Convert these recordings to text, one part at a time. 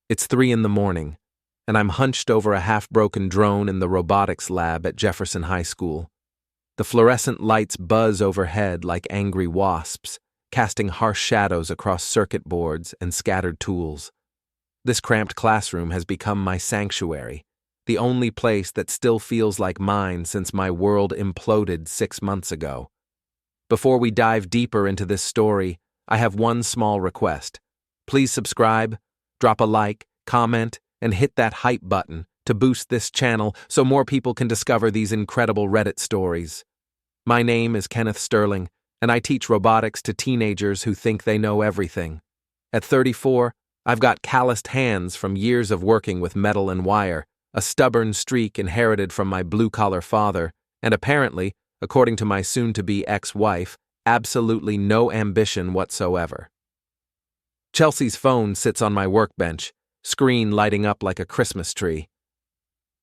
It's 3 in the morning, and I'm hunched over a half-broken drone in the robotics lab at Jefferson High School. The fluorescent lights buzz overhead like angry wasps, casting harsh shadows across circuit boards and scattered tools. This cramped classroom has become my sanctuary, the only place that still feels like mine since my world imploded 6 months ago. Before we dive deeper into this story, I have one small request. Please subscribe, drop a like, comment, and hit that hype button to boost this channel so more people can discover these incredible Reddit stories. My name is Kenneth Sterling, and I teach robotics to teenagers who think they know everything. At 34, I've got calloused hands from years of working with metal and wire, a stubborn streak inherited from my blue-collar father, and apparently, according to my soon-to-be ex-wife, absolutely no ambition whatsoever. Chelsea's phone sits on my workbench, screen lighting up like a Christmas tree.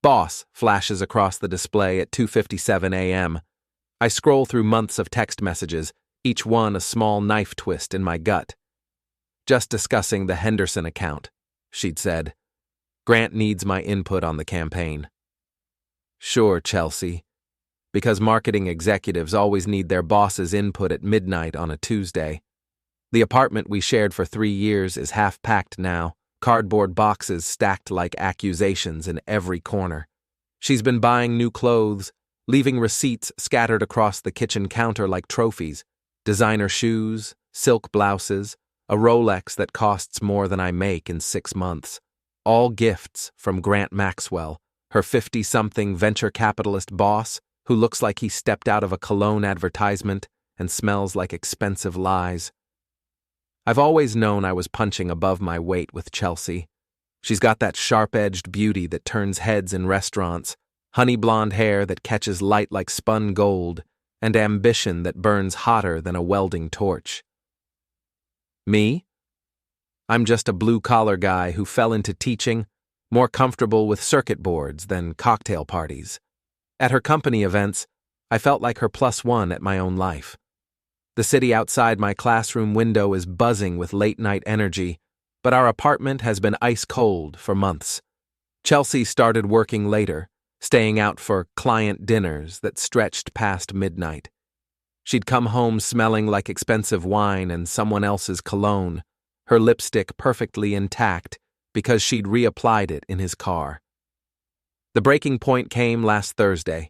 Boss flashes across the display at 2:57 a.m. I scroll through months of text messages, each one a small knife twist in my gut. Just discussing the Henderson account, she'd said. Grant needs my input on the campaign. Sure, Chelsea. Because marketing executives always need their boss's input at midnight on a Tuesday. The apartment we shared for 3 years is half-packed now, cardboard boxes stacked like accusations in every corner. She's been buying new clothes, leaving receipts scattered across the kitchen counter like trophies, designer shoes, silk blouses, a Rolex that costs more than I make in 6 months. All gifts from Grant Maxwell, her 50-something venture capitalist boss who looks like he stepped out of a cologne advertisement and smells like expensive lies. I've always known I was punching above my weight with Chelsea. She's got that sharp-edged beauty that turns heads in restaurants, honey blonde hair that catches light like spun gold, and ambition that burns hotter than a welding torch. Me? I'm just a blue-collar guy who fell into teaching, more comfortable with circuit boards than cocktail parties. At her company events, I felt like her +1 at my own life. The city outside my classroom window is buzzing with late-night energy, but our apartment has been ice-cold for months. Chelsea started working later, staying out for client dinners that stretched past midnight. She'd come home smelling like expensive wine and someone else's cologne, her lipstick perfectly intact because she'd reapplied it in his car. The breaking point came last Thursday.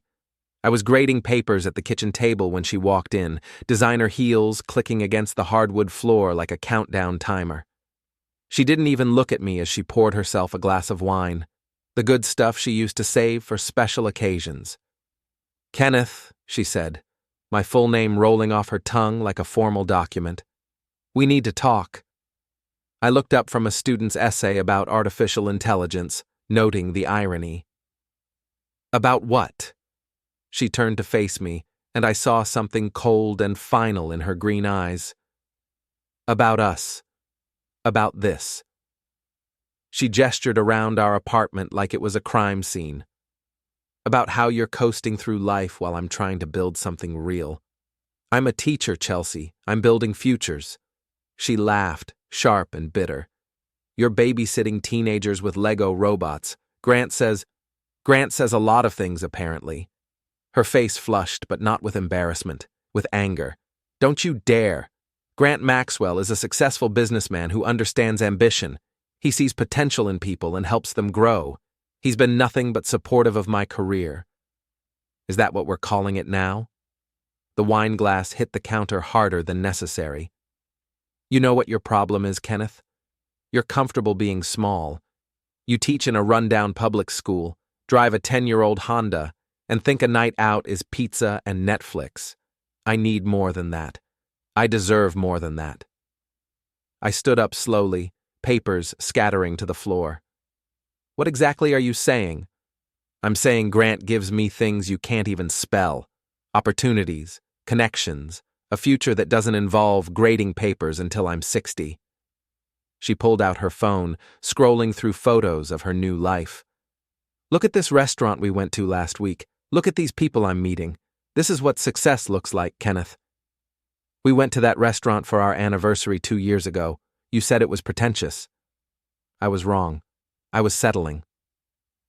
I was grading papers at the kitchen table when she walked in, designer heels clicking against the hardwood floor like a countdown timer. She didn't even look at me as she poured herself a glass of wine, the good stuff she used to save for special occasions. Kenneth, she said, my full name rolling off her tongue like a formal document. We need to talk. I looked up from a student's essay about artificial intelligence, noting the irony. About what? She turned to face me, and I saw something cold and final in her green eyes. About us. About this. She gestured around our apartment like it was a crime scene. About how you're coasting through life while I'm trying to build something real. I'm a teacher, Chelsea. I'm building futures. She laughed, sharp and bitter. You're babysitting teenagers with Lego robots. Grant says a lot of things, apparently. Her face flushed, but not with embarrassment, with anger. Don't you dare. Grant Maxwell is a successful businessman who understands ambition. He sees potential in people and helps them grow. He's been nothing but supportive of my career. Is that what we're calling it now? The wine glass hit the counter harder than necessary. You know what your problem is, Kenneth? You're comfortable being small. You teach in a rundown public school, drive a 10-year-old Honda, and think a night out is pizza and Netflix. I need more than that. I deserve more than that. I stood up slowly, papers scattering to the floor. What exactly are you saying? I'm saying Grant gives me things you can't even spell. Opportunities, connections, a future that doesn't involve grading papers until I'm 60. She pulled out her phone, scrolling through photos of her new life. Look at this restaurant we went to last week. Look at these people I'm meeting. This is what success looks like, Kenneth. We went to that restaurant for our anniversary 2 years ago. You said it was pretentious. I was wrong. I was settling.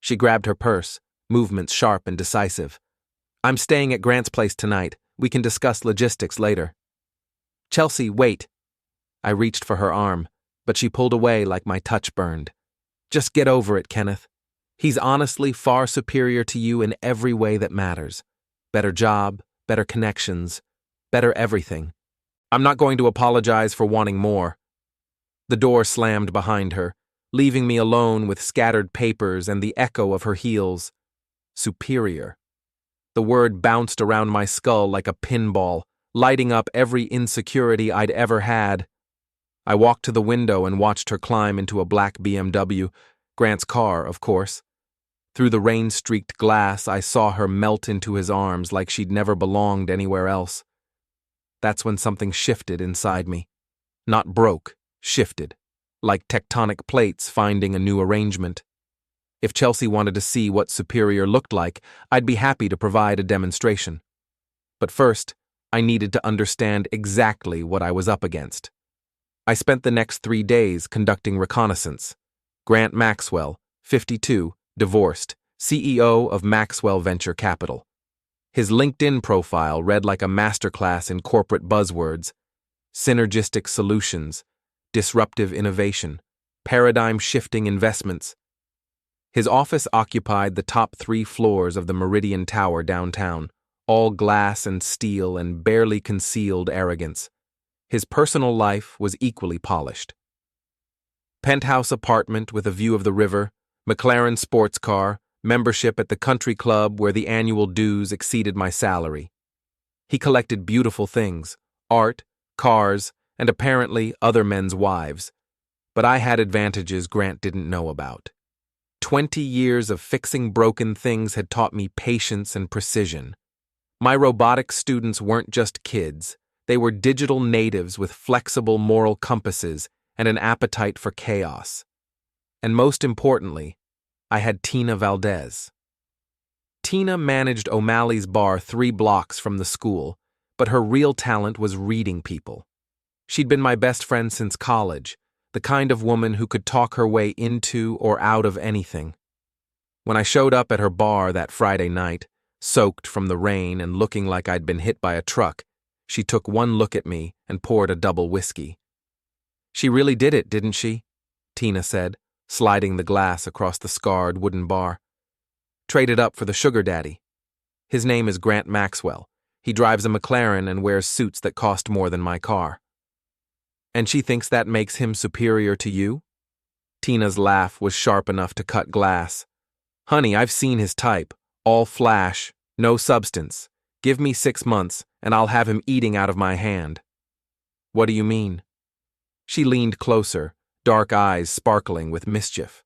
She grabbed her purse, movements sharp and decisive. I'm staying at Grant's place tonight. We can discuss logistics later. Chelsea, wait. I reached for her arm, but she pulled away like my touch burned. Just get over it, Kenneth. He's honestly far superior to you in every way that matters. Better job, better connections, better everything. I'm not going to apologize for wanting more. The door slammed behind her, leaving me alone with scattered papers and the echo of her heels. Superior. The word bounced around my skull like a pinball, lighting up every insecurity I'd ever had. I walked to the window and watched her climb into a black BMW, Grant's car, of course. Through the rain-streaked glass, I saw her melt into his arms like she'd never belonged anywhere else. That's when something shifted inside me. Not broke, shifted, like tectonic plates finding a new arrangement. If Chelsea wanted to see what superior looked like, I'd be happy to provide a demonstration. But first, I needed to understand exactly what I was up against. I spent the next 3 days conducting reconnaissance. Grant Maxwell, 52, divorced, CEO of Maxwell Venture Capital. His LinkedIn profile read like a masterclass in corporate buzzwords: synergistic solutions, disruptive innovation, paradigm-shifting investments. His office occupied the top 3 floors of the Meridian Tower downtown, all glass and steel and barely concealed arrogance. His personal life was equally polished. Penthouse apartment with a view of the river, McLaren sports car, membership at the country club where the annual dues exceeded my salary. He collected beautiful things, art, cars, and apparently other men's wives. But I had advantages Grant didn't know about. 20 years of fixing broken things had taught me patience and precision. My robotics students weren't just kids. They were digital natives with flexible moral compasses and an appetite for chaos. And most importantly, I had Tina Valdez. Tina managed O'Malley's bar 3 blocks from the school, but her real talent was reading people. She'd been my best friend since college, the kind of woman who could talk her way into or out of anything. When I showed up at her bar that Friday night, soaked from the rain and looking like I'd been hit by a truck, she took one look at me and poured a double whiskey. She really did it, didn't she? Tina said, sliding the glass across the scarred wooden bar. Traded up for the sugar daddy. His name is Grant Maxwell. He drives a McLaren and wears suits that cost more than my car. And she thinks that makes him superior to you? Tina's laugh was sharp enough to cut glass. Honey, I've seen his type. All flash, no substance. Give me 6 months, and I'll have him eating out of my hand. What do you mean? She leaned closer, dark eyes sparkling with mischief.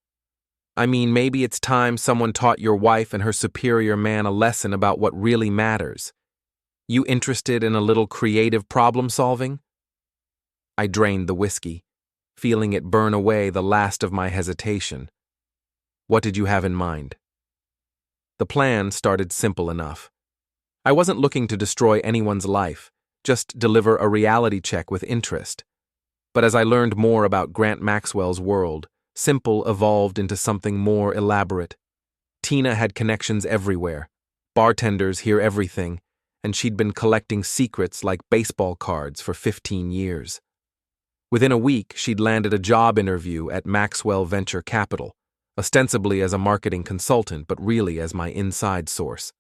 I mean, maybe it's time someone taught your wife and her superior man a lesson about what really matters. You interested in a little creative problem solving? I drained the whiskey, feeling it burn away the last of my hesitation. What did you have in mind? The plan started simple enough. I wasn't looking to destroy anyone's life, just deliver a reality check with interest. But as I learned more about Grant Maxwell's world, simple evolved into something more elaborate. Tina had connections everywhere. Bartenders hear everything, and she'd been collecting secrets like baseball cards for 15 years. Within a week, she'd landed a job interview at Maxwell Venture Capital, ostensibly as a marketing consultant, but really as my inside source.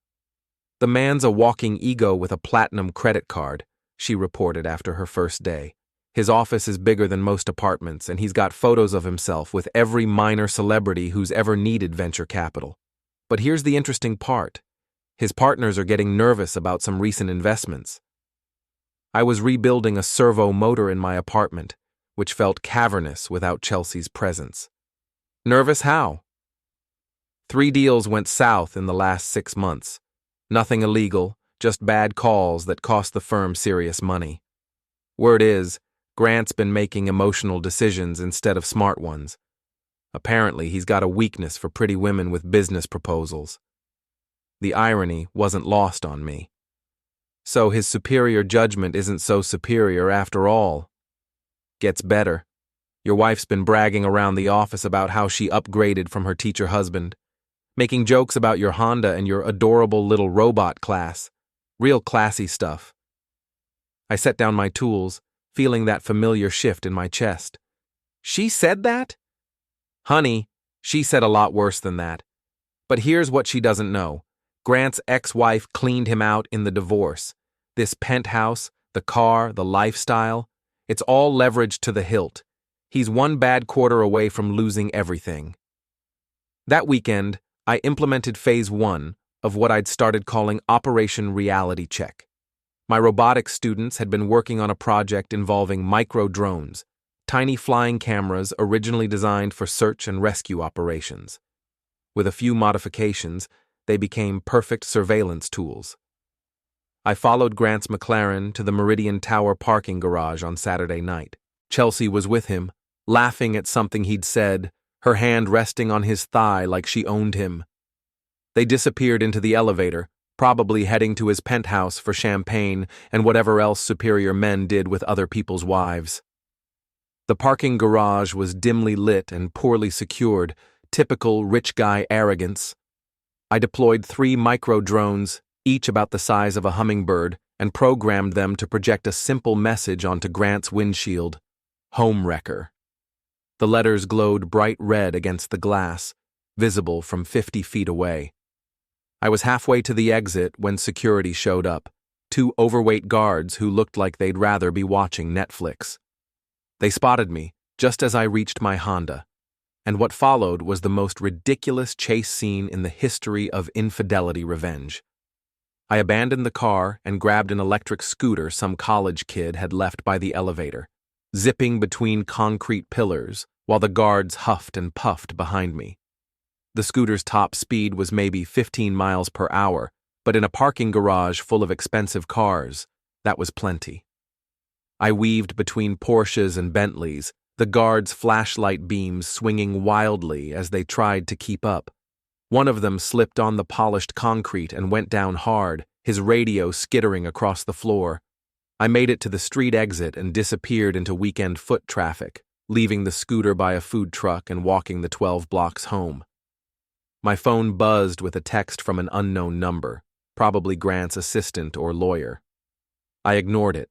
The man's a walking ego with a platinum credit card, she reported after her first day. His office is bigger than most apartments, and he's got photos of himself with every minor celebrity who's ever needed venture capital. But here's the interesting part. His partners are getting nervous about some recent investments. I was rebuilding a servo motor in my apartment, which felt cavernous without Chelsea's presence. Nervous how? 3 deals went south in the last 6 months. Nothing illegal, just bad calls that cost the firm serious money. Word is, Grant's been making emotional decisions instead of smart ones. Apparently, he's got a weakness for pretty women with business proposals. The irony wasn't lost on me. So his superior judgment isn't so superior after all. Gets better. Your wife's been bragging around the office about how she upgraded from her teacher husband, making jokes about your Honda and your adorable little robot class. Real classy stuff. I set down my tools, feeling that familiar shift in my chest. She said that? Honey, she said a lot worse than that. But here's what she doesn't know. Grant's ex-wife cleaned him out in the divorce. This penthouse, the car, the lifestyle, it's all leveraged to the hilt. He's one bad quarter away from losing everything. That weekend, I implemented phase 1 of what I'd started calling Operation Reality Check. My robotics students had been working on a project involving micro-drones, tiny flying cameras originally designed for search and rescue operations. With a few modifications, they became perfect surveillance tools. I followed Grant's McLaren to the Meridian Tower parking garage on Saturday night. Chelsea was with him, laughing at something he'd said, her hand resting on his thigh like she owned him. They disappeared into the elevator, probably heading to his penthouse for champagne and whatever else superior men did with other people's wives. The parking garage was dimly lit and poorly secured, typical rich guy arrogance. I deployed 3 micro-drones, each about the size of a hummingbird, and programmed them to project a simple message onto Grant's windshield: Home Wrecker. The letters glowed bright red against the glass, visible from 50 feet away. I was halfway to the exit when security showed up, 2 overweight guards who looked like they'd rather be watching Netflix. They spotted me just as I reached my Honda, and what followed was the most ridiculous chase scene in the history of infidelity revenge. I abandoned the car and grabbed an electric scooter some college kid had left by the elevator, zipping between concrete pillars while the guards huffed and puffed behind me. The scooter's top speed was maybe 15 miles per hour, but in a parking garage full of expensive cars, that was plenty. I weaved between Porsches and Bentleys, the guards' flashlight beams swinging wildly as they tried to keep up. One of them slipped on the polished concrete and went down hard, his radio skittering across the floor. I made it to the street exit and disappeared into weekend foot traffic, leaving the scooter by a food truck and walking the 12 blocks home. My phone buzzed with a text from an unknown number, probably Grant's assistant or lawyer. I ignored it.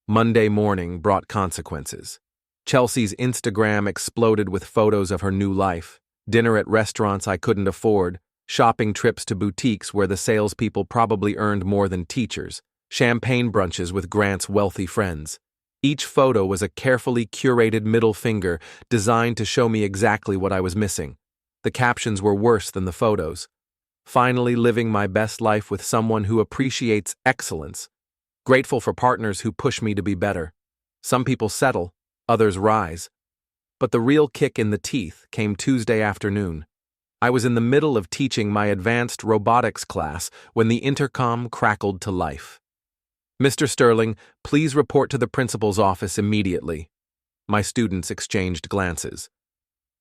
Monday morning brought consequences. Chelsea's Instagram exploded with photos of her new life, dinner at restaurants I couldn't afford, shopping trips to boutiques where the salespeople probably earned more than teachers, champagne brunches with Grant's wealthy friends. Each photo was a carefully curated middle finger designed to show me exactly what I was missing. The captions were worse than the photos. Finally living my best life with someone who appreciates excellence. Grateful for partners who push me to be better. Some people settle, others rise. But the real kick in the teeth came Tuesday afternoon. I was in the middle of teaching my advanced robotics class when the intercom crackled to life. Mr. Sterling, please report to the principal's office immediately. My students exchanged glances.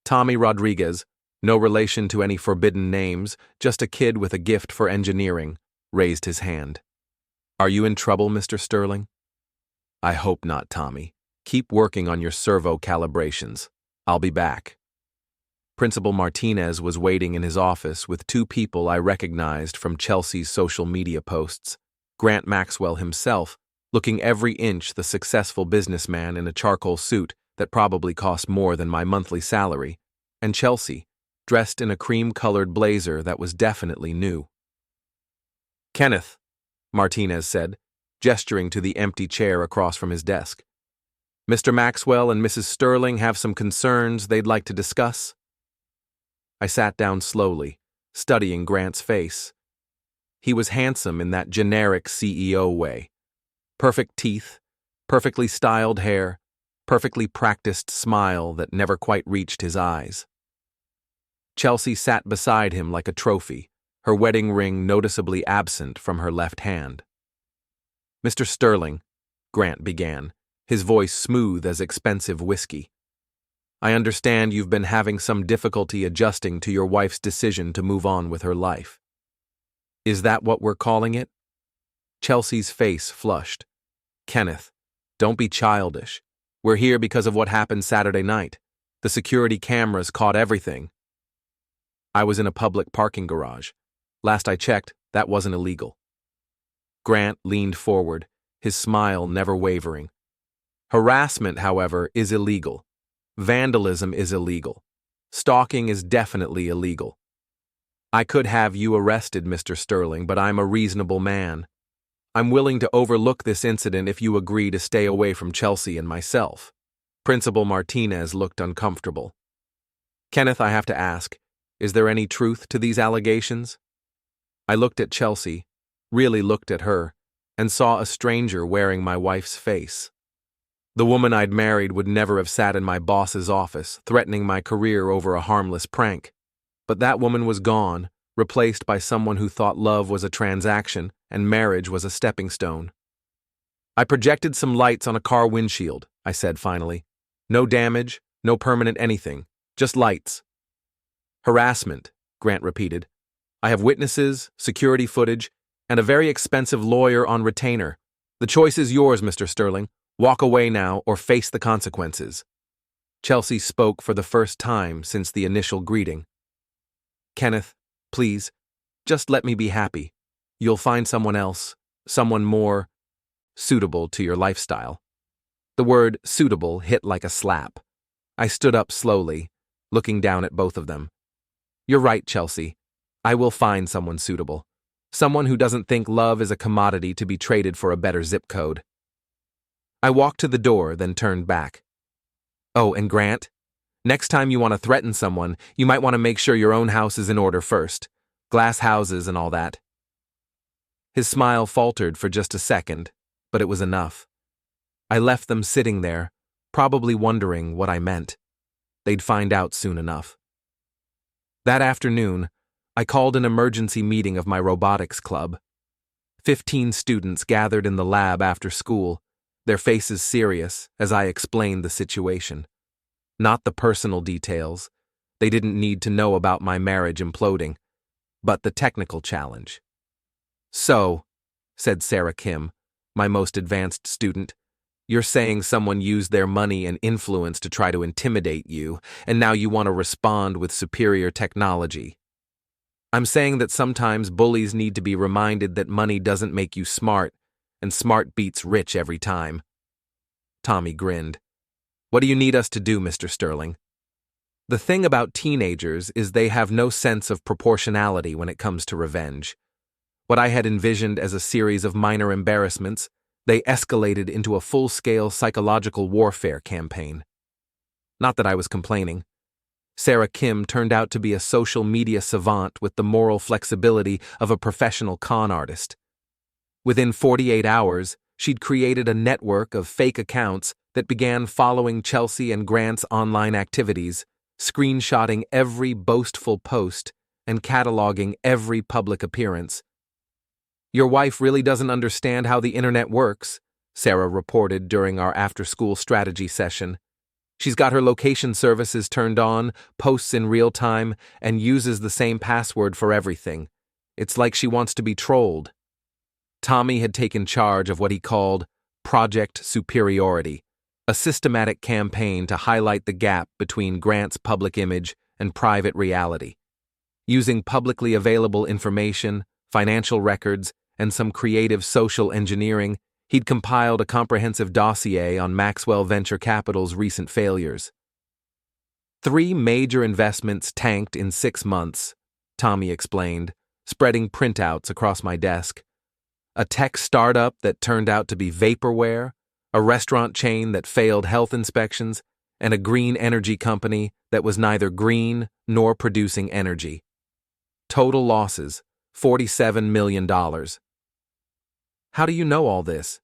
Tommy Rodriguez, no relation to any forbidden names, just a kid with a gift for engineering, raised his hand. Are you in trouble, Mr. Sterling? I hope not, Tommy. Keep working on your servo calibrations. I'll be back. Principal Martinez was waiting in his office with 2 people I recognized from Chelsea's social media posts. Grant Maxwell himself, looking every inch the successful businessman in a charcoal suit that probably cost more than my monthly salary, and Chelsea, dressed in a cream-colored blazer that was definitely new. Kenneth, Martinez said, gesturing to the empty chair across from his desk. Mr. Maxwell and Mrs. Sterling have some concerns they'd like to discuss. I sat down slowly, studying Grant's face. He was handsome in that generic CEO way. Perfect teeth, perfectly styled hair, perfectly practiced smile that never quite reached his eyes. Chelsea sat beside him like a trophy, her wedding ring noticeably absent from her left hand. Mr. Sterling, Grant began, his voice smooth as expensive whiskey. I understand you've been having some difficulty adjusting to your wife's decision to move on with her life. Is that what we're calling it? Chelsea's face flushed. Kenneth, don't be childish. We're here because of what happened Saturday night. The security cameras caught everything. I was in a public parking garage. Last I checked, that wasn't illegal. Grant leaned forward, his smile never wavering. Harassment, however, is illegal. Vandalism is illegal. Stalking is definitely illegal. I could have you arrested, Mr. Sterling, but I'm a reasonable man. I'm willing to overlook this incident if you agree to stay away from Chelsea and myself. Principal Martinez looked uncomfortable. Kenneth, I have to ask, is there any truth to these allegations? I looked at Chelsea, really looked at her, and saw a stranger wearing my wife's face. The woman I'd married would never have sat in my boss's office, threatening my career over a harmless prank. But that woman was gone, replaced by someone who thought love was a transaction and marriage was a stepping stone. I projected some lights on a car windshield, I said finally. No damage, no permanent anything, just lights. Harassment, Grant repeated. I have witnesses, security footage, and a very expensive lawyer on retainer. The choice is yours, Mr. Sterling. Walk away now or face the consequences. Chelsea spoke for the first time since the initial greeting. Kenneth, please, just let me be happy. You'll find someone else, someone more suitable to your lifestyle. The word suitable hit like a slap. I stood up slowly, looking down at both of them. You're right, Chelsea. I will find someone suitable. Someone who doesn't think love is a commodity to be traded for a better zip code. I walked to the door, then turned back. Oh, and Grant, next time you want to threaten someone, you might want to make sure your own house is in order first. Glass houses and all that. His smile faltered for just a second, but it was enough. I left them sitting there, probably wondering what I meant. They'd find out soon enough. That afternoon, I called an emergency meeting of my robotics club. 15 students gathered in the lab after school, their faces serious as I explained the situation. Not the personal details. They didn't need to know about my marriage imploding, but the technical challenge. So, said Sarah Kim, my most advanced student, you're saying someone used their money and influence to try to intimidate you, and now you want to respond with superior technology. I'm saying that sometimes bullies need to be reminded that money doesn't make you smart, and smart beats rich every time. Tommy grinned. What do you need us to do, Mr. Sterling? The thing about teenagers is they have no sense of proportionality when it comes to revenge. What I had envisioned as a series of minor embarrassments, they escalated into a full-scale psychological warfare campaign. Not that I was complaining. Sarah Kim turned out to be a social media savant with the moral flexibility of a professional con artist. Within 48 hours, she'd created a network of fake accounts that began following Chelsea and Grant's online activities, screenshotting every boastful post and cataloging every public appearance. Your wife really doesn't understand how the internet works, Sarah reported during our after-school strategy session. She's got her location services turned on, posts in real time, and uses the same password for everything. It's like she wants to be trolled. Tommy had taken charge of what he called Project Superiority, a systematic campaign to highlight the gap between Grant's public image and private reality. Using publicly available information, financial records, and some creative social engineering, he'd compiled a comprehensive dossier on Maxwell Venture Capital's recent failures. 3 major investments tanked in 6 months, Tommy explained, spreading printouts across my desk. A tech startup that turned out to be vaporware, a restaurant chain that failed health inspections, and a green energy company that was neither green nor producing energy. Total losses, $47 million. How do you know all this?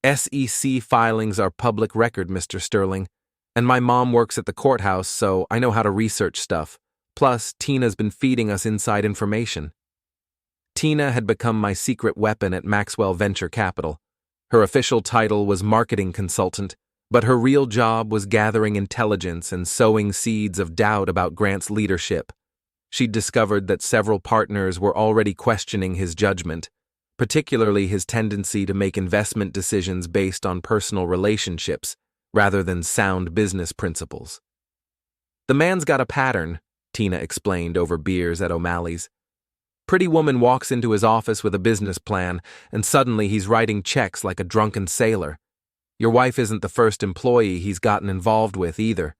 SEC filings are public record, Mr. Sterling, and my mom works at the courthouse, so I know how to research stuff. Plus, Tina's been feeding us inside information. Tina had become my secret weapon at Maxwell Venture Capital. Her official title was marketing consultant, but her real job was gathering intelligence and sowing seeds of doubt about Grant's leadership. She'd discovered that several partners were already questioning his judgment, particularly his tendency to make investment decisions based on personal relationships, rather than sound business principles. The man's got a pattern, Tina explained over beers at O'Malley's. Pretty woman walks into his office with a business plan, and suddenly he's writing checks like a drunken sailor. Your wife isn't the first employee he's gotten involved with either.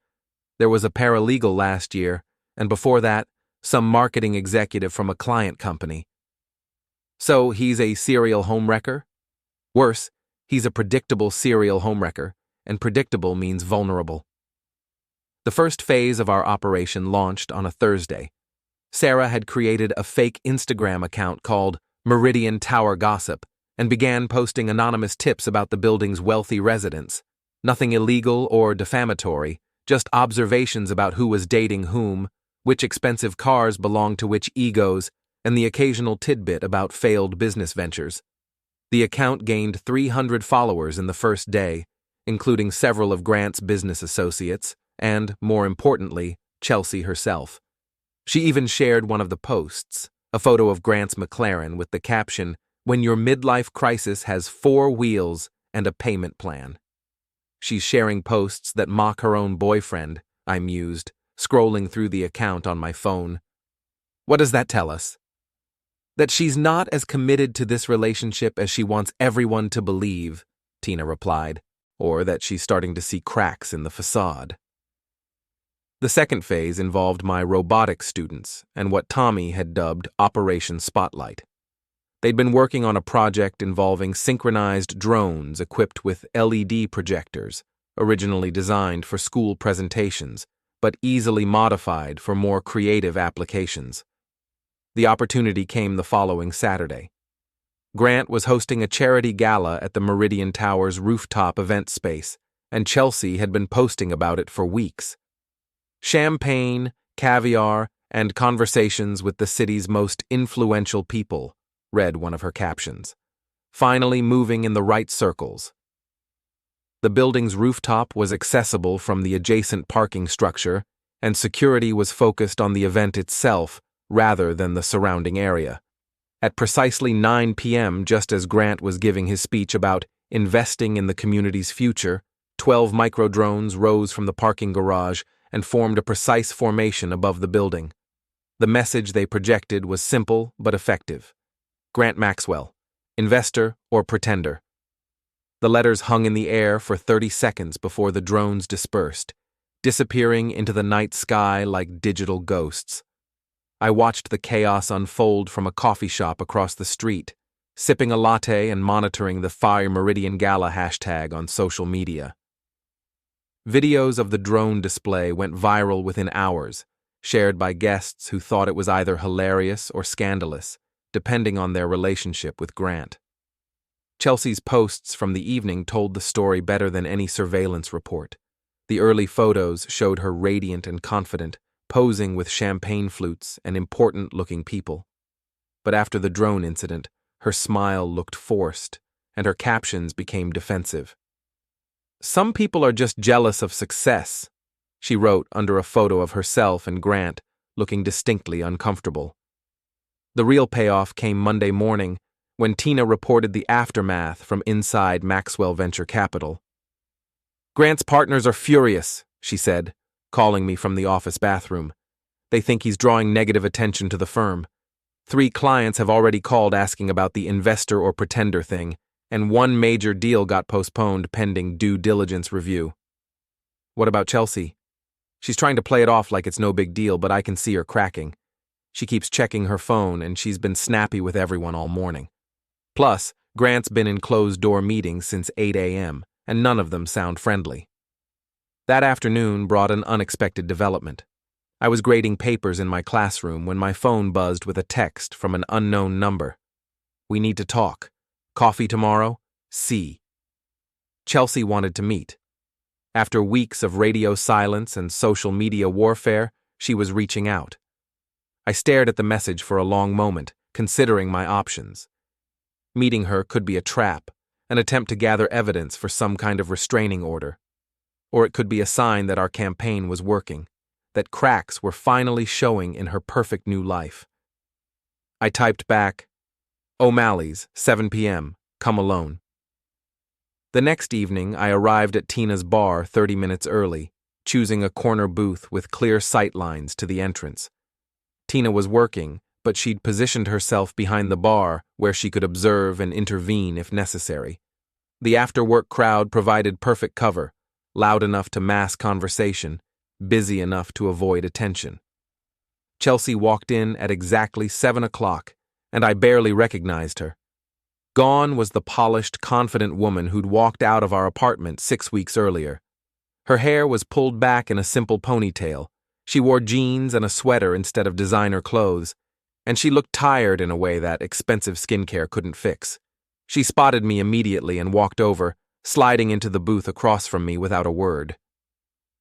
There was a paralegal last year, and before that, some marketing executive from a client company. So he's a serial homewrecker? Worse, he's a predictable serial homewrecker, and predictable means vulnerable. The first phase of our operation launched on a Thursday. Sarah had created a fake Instagram account called Meridian Tower Gossip and began posting anonymous tips about the building's wealthy residents. Nothing illegal or defamatory, just observations about who was dating whom, which expensive cars belonged to which egos, and the occasional tidbit about failed business ventures. The account gained 300 followers in the first day, including several of Grant's business associates and, more importantly, Chelsea herself. She even shared one of the posts, a photo of Grant's McLaren with the caption, "When your midlife crisis has 4 wheels and a payment plan." She's sharing posts that mock her own boyfriend, I mused, scrolling through the account on my phone. What does that tell us? That she's not as committed to this relationship as she wants everyone to believe, Tina replied, or that she's starting to see cracks in the facade. The second phase involved my robotics students and what Tommy had dubbed Operation Spotlight. They'd been working on a project involving synchronized drones equipped with LED projectors, originally designed for school presentations, but easily modified for more creative applications. The opportunity came the following Saturday. Grant was hosting a charity gala at the Meridian Tower's rooftop event space, and Chelsea had been posting about it for weeks. Champagne, caviar, and conversations with the city's most influential people, read one of her captions. Finally moving in the right circles. The building's rooftop was accessible from the adjacent parking structure, and security was focused on the event itself rather than the surrounding area. At precisely 9 p.m., just as Grant was giving his speech about investing in the community's future, 12 microdrones rose from the parking garage and formed a precise formation above the building. The message they projected was simple but effective. Grant Maxwell, investor or pretender. The letters hung in the air for 30 seconds before the drones dispersed, disappearing into the night sky like digital ghosts. I watched the chaos unfold from a coffee shop across the street, sipping a latte and monitoring the Fire Meridian Gala hashtag on social media. Videos of the drone display went viral within hours, shared by guests who thought it was either hilarious or scandalous, depending on their relationship with Grant. Chelsea's posts from the evening told the story better than any surveillance report. The early photos showed her radiant and confident, posing with champagne flutes and important-looking people. But after the drone incident, her smile looked forced, and her captions became defensive. "Some people are just jealous of success," she wrote under a photo of herself and Grant, looking distinctly uncomfortable. The real payoff came Monday morning, when Tina reported the aftermath from inside Maxwell Venture Capital. "Grant's partners are furious," she said, calling me from the office bathroom. "They think he's drawing negative attention to the firm. 3 clients have already called asking about the investor or pretender thing, and 1 major deal got postponed pending due diligence review." What about Chelsea? She's trying to play it off like it's no big deal, but I can see her cracking. She keeps checking her phone, and she's been snappy with everyone all morning. Plus, Grant's been in closed-door meetings since 8 a.m., and none of them sound friendly. That afternoon brought an unexpected development. I was grading papers in my classroom when my phone buzzed with a text from an unknown number. "We need to talk. Coffee tomorrow? C." Chelsea wanted to meet. After weeks of radio silence and social media warfare, she was reaching out. I stared at the message for a long moment, considering my options. Meeting her could be a trap, an attempt to gather evidence for some kind of restraining order. Or it could be a sign that our campaign was working, that cracks were finally showing in her perfect new life. I typed back, "O'Malley's, 7 p.m., come alone." The next evening, I arrived at Tina's bar 30 minutes early, choosing a corner booth with clear sight lines to the entrance. Tina was working, but she'd positioned herself behind the bar where she could observe and intervene if necessary. The after-work crowd provided perfect cover, loud enough to mask conversation, busy enough to avoid attention. Chelsea walked in at exactly 7 o'clock, and I barely recognized her. Gone was the polished, confident woman who'd walked out of our apartment 6 weeks earlier. Her hair was pulled back in a simple ponytail. She wore jeans and a sweater instead of designer clothes, and she looked tired in a way that expensive skincare couldn't fix. She spotted me immediately and walked over, sliding into the booth across from me without a word.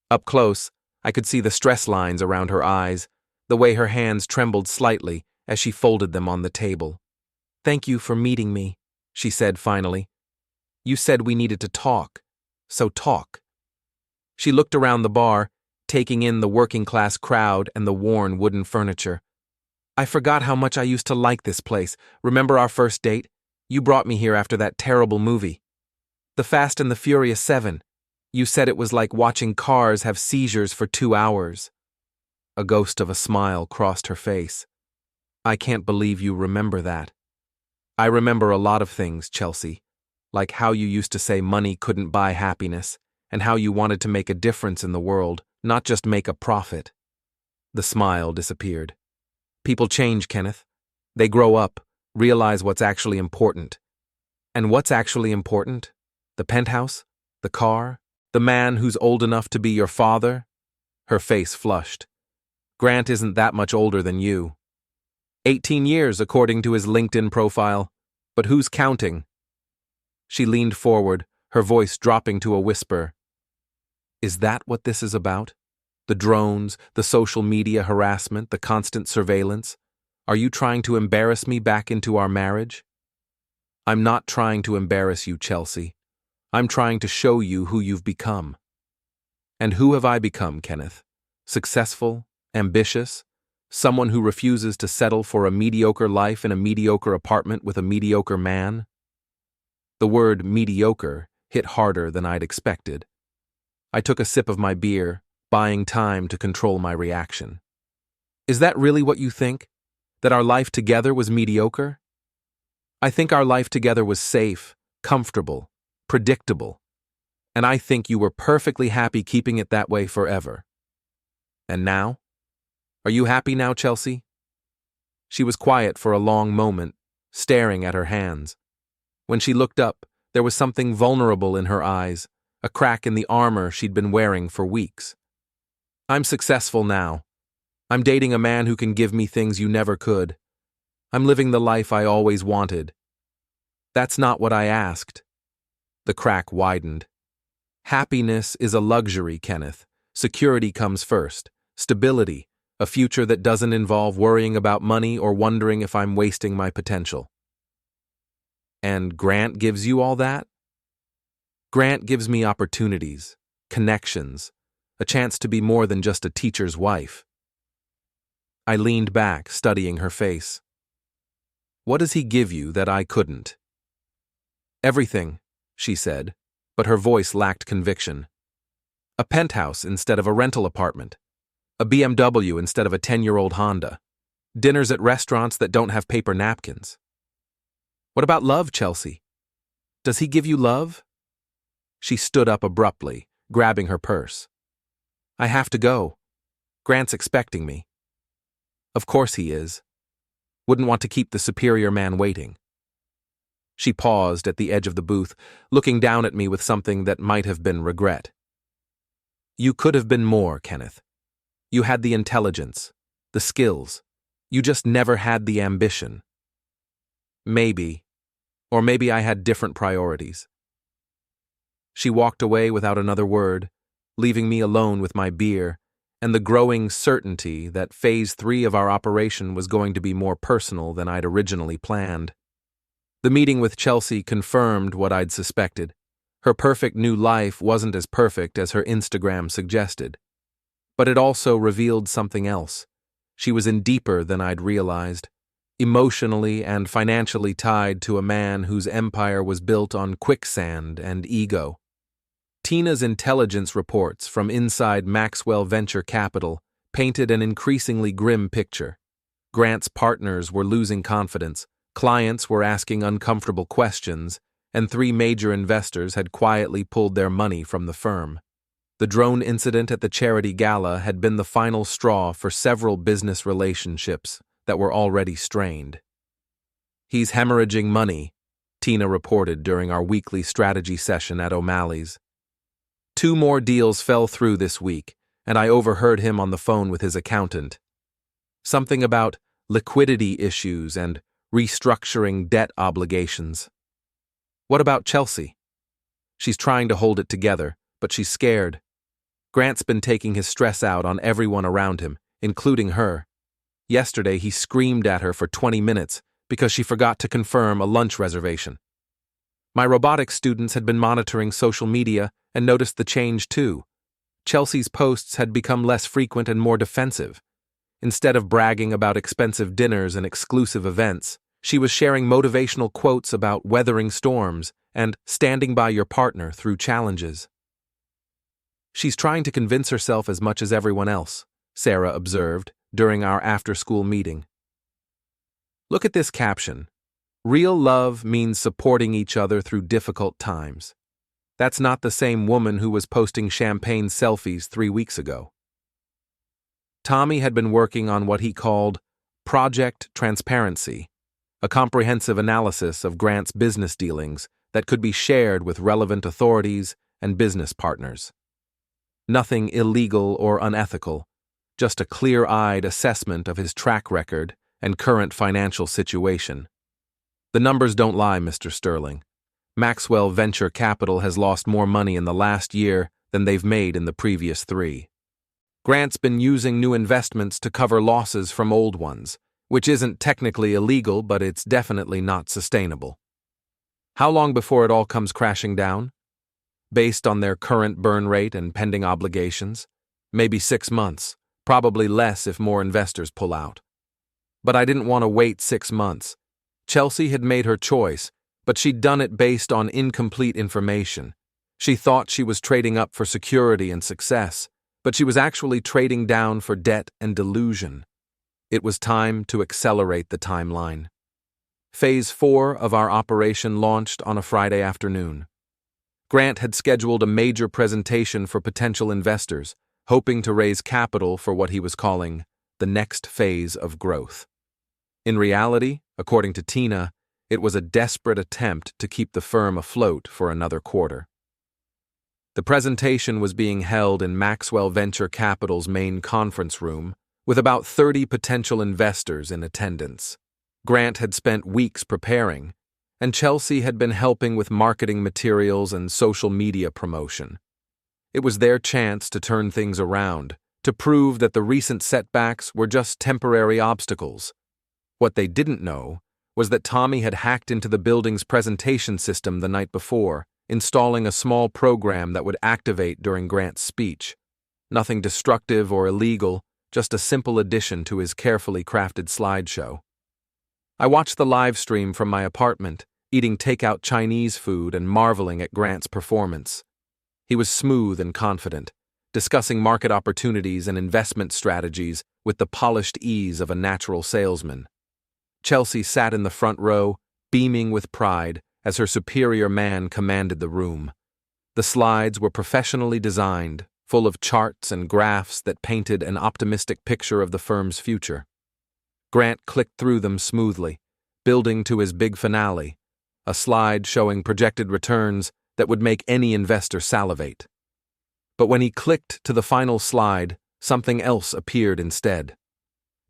Up close, I could see the stress lines around her eyes, the way her hands trembled slightly as she folded them on the table. "Thank you for meeting me," she said finally. "You said we needed to talk, so talk." She looked around the bar, taking in the working-class crowd and the worn wooden furniture. "I forgot how much I used to like this place. Remember our first date? You brought me here after that terrible movie. The Fast and the Furious 7. You said it was like watching cars have seizures for 2 hours. A ghost of a smile crossed her face. "I can't believe you remember that." "I remember a lot of things, Chelsea, like how you used to say money couldn't buy happiness, and how you wanted to make a difference in the world, not just make a profit." The smile disappeared. "People change, Kenneth. They grow up, realize what's actually important." "And what's actually important? The penthouse? The car? The man who's old enough to be your father?" Her face flushed. "Grant isn't that much older than you. 18 years according to his LinkedIn profile, but who's counting?" She leaned forward, her voice dropping to a whisper. "Is that what this is about? The drones, the social media harassment, the constant surveillance? Are you trying to embarrass me back into our marriage?" "I'm not trying to embarrass you, Chelsea. I'm trying to show you who you've become." "And who have I become, Kenneth? Successful? Ambitious? Someone who refuses to settle for a mediocre life in a mediocre apartment with a mediocre man?" The word mediocre hit harder than I'd expected. I took a sip of my beer, buying time to control my reaction. "Is that really what you think? That our life together was mediocre?" "I think our life together was safe, comfortable, predictable, and I think you were perfectly happy keeping it that way forever. And now? Are you happy now, Chelsea?" She was quiet for a long moment, staring at her hands. When she looked up, there was something vulnerable in her eyes, a crack in the armor she'd been wearing for weeks. "I'm successful now. I'm dating a man who can give me things you never could. I'm living the life I always wanted." "That's not what I asked." The crack widened. "Happiness is a luxury, Kenneth. Security comes first. Stability, a future that doesn't involve worrying about money or wondering if I'm wasting my potential." "And Grant gives you all that?" "Grant gives me opportunities, connections, a chance to be more than just a teacher's wife." I leaned back, studying her face. "What does he give you that I couldn't?" "Everything," she said, but her voice lacked conviction. "A penthouse instead of a rental apartment. A BMW instead of a 10-year-old Honda. Dinners at restaurants that don't have paper napkins." "What about love, Chelsea? Does he give you love?" She stood up abruptly, grabbing her purse. "I have to go. Grant's expecting me." "Of course he is. Wouldn't want to keep the superior man waiting." She paused at the edge of the booth, looking down at me with something that might have been regret. "You could have been more, Kenneth. You had the intelligence, the skills. You just never had the ambition." "Maybe. Or maybe I had different priorities." She walked away without another word, leaving me alone with my beer and the growing certainty that Phase 3 of our operation was going to be more personal than I'd originally planned. The meeting with Chelsea confirmed what I'd suspected. Her perfect new life wasn't as perfect as her Instagram suggested. But it also revealed something else. She was in deeper than I'd realized. emotionally and financially tied to a man whose empire was built on quicksand and ego. Tina's intelligence reports from inside Maxwell Venture Capital painted an increasingly grim picture. Grant's partners were losing confidence, clients were asking uncomfortable questions, and 3 major investors had quietly pulled their money from the firm. The drone incident at the charity gala had been the final straw for several business relationships that were already strained. "He's hemorrhaging money," Tina reported during our weekly strategy session at O'Malley's. 2 more deals fell through this week, and I overheard him on the phone with his accountant. Something about liquidity issues and restructuring debt obligations. What about Chelsea? She's trying to hold it together, but she's scared. Grant's been taking his stress out on everyone around him, including her. Yesterday, he screamed at her for 20 minutes because she forgot to confirm a lunch reservation. My robotics students had been monitoring social media and noticed the change too. Chelsea's posts had become less frequent and more defensive. Instead of bragging about expensive dinners and exclusive events, she was sharing motivational quotes about weathering storms and standing by your partner through challenges. "She's trying to convince herself as much as everyone else," Sarah observed during our after-school meeting. Look at this caption. "Real love means supporting each other through difficult times." That's not the same woman who was posting champagne selfies 3 weeks ago. Tommy had been working on what he called Project Transparency, a comprehensive analysis of Grant's business dealings that could be shared with relevant authorities and business partners. Nothing illegal or unethical, just a clear-eyed assessment of his track record and current financial situation. The numbers don't lie, Mr. Sterling. Maxwell Venture Capital has lost more money in the last year than they've made in the previous 3. Grant's been using new investments to cover losses from old ones, which isn't technically illegal, but it's definitely not sustainable. How long before it all comes crashing down? Based on their current burn rate and pending obligations, maybe 6 months, probably less if more investors pull out. But I didn't want to wait 6 months. Chelsea had made her choice, but she'd done it based on incomplete information. She thought she was trading up for security and success, but she was actually trading down for debt and delusion. It was time to accelerate the timeline. Phase 4 of our operation launched on a Friday afternoon. Grant had scheduled a major presentation for potential investors, hoping to raise capital for what he was calling the next phase of growth. In reality, according to Tina, it was a desperate attempt to keep the firm afloat for another quarter. The presentation was being held in Maxwell Venture Capital's main conference room, with about 30 potential investors in attendance. Grant had spent weeks preparing, and Chelsea had been helping with marketing materials and social media promotion. It was their chance to turn things around, to prove that the recent setbacks were just temporary obstacles. What they didn't know was that Tommy had hacked into the building's presentation system the night before, installing a small program that would activate during Grant's speech. Nothing destructive or illegal, just a simple addition to his carefully crafted slideshow. I watched the live stream from my apartment, eating takeout Chinese food and marveling at Grant's performance. He was smooth and confident, discussing market opportunities and investment strategies with the polished ease of a natural salesman. Chelsea sat in the front row, beaming with pride as her superior man commanded the room. The slides were professionally designed, full of charts and graphs that painted an optimistic picture of the firm's future. Grant clicked through them smoothly, building to his big finale, a slide showing projected returns that would make any investor salivate. But when he clicked to the final slide, something else appeared instead.